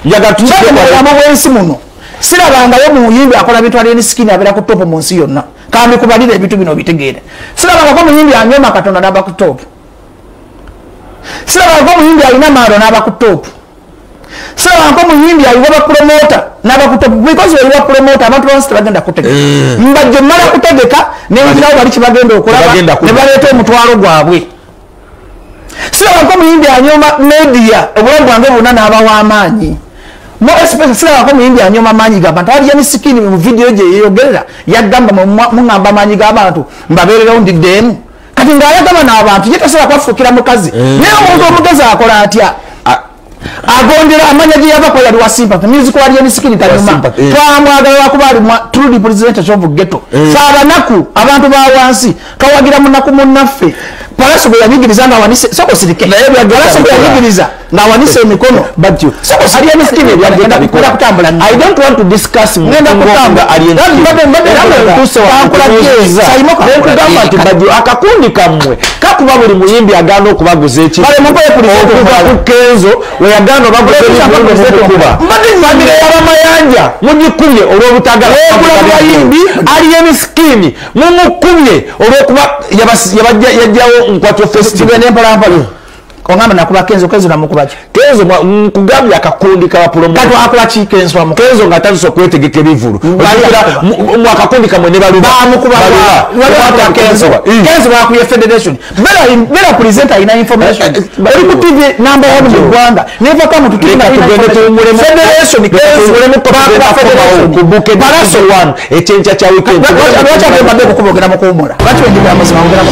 njaga tukiamabwensi muno sirabangayo muyimbi akola bitwali ni skin abera ku top munsi yonna kambi kubalira ebitu bino bitegeere sirabanga ko muyimbi anyoma katonda naba ku top sirabanga ko muyimbi alina maro naba ku top sirabanga ko muyimbi aliwa promoter naba ku top because aliwa promoter abantu bonse bagenda kutegeka mbajje mara kutegeka ne njirawo bali kibagenda okulaba ne baleeta omutwalo gwabwe sirabanga ko muyimbi anyoma media obulamu bwange bonna n'abawa amaanyi mo especially sila ko muyimbi anyoma manyi gabantu ali yani sikini mu video je yogerera yagamba mungamba manyi gabantu mbaberera undi dem kati ngayagamba n'abantu yetasala kwafukira mukazi naye omuntu omukazi akola atya agondera amanya je yava ko yali wasimpa music wali yani sikini tanyuma twamwagala wakubali true representation of ghetto saba naku abantu ba wansi kawagira munaku munaffe Palaso bya bigiriza na wanise soko sirike na yebya palaso bya bigiriza na wanise mikono but you soko sirike ni skini bya genda bikora kutambula I don't want to discuss ngenda kutamba aliyeni tuse wankulagiza sayimoka ngamba tibadyo akakundi kamwe kakuba buli muyimbi agano kubaguza echi bale mukoye ku Kenzo we agano baguza ebintu kuba mbadde yabamayanja mugikumye olwobutagala muyimbi aliyeni skini mumukumye olwokuba yajjawo nkwato festival n'empalampalo kongamba nakuba Kenzo namukubaje Kenzo nkugambye akakundi ka promoter kati akola ki Kenzo ngatanso kwetegeka ebivulu mwakakundi kamwe ne baluba bamukuba Kenzo bakuye federation bela presenter ina information bali ku TV number 1 mu Rwanda never come to TV federation Kenzo wale mukoba federation kubuke Palaso 1 echencha cha weekend wacha kubadde kukubogera mukumura wacha wengine amazima ngera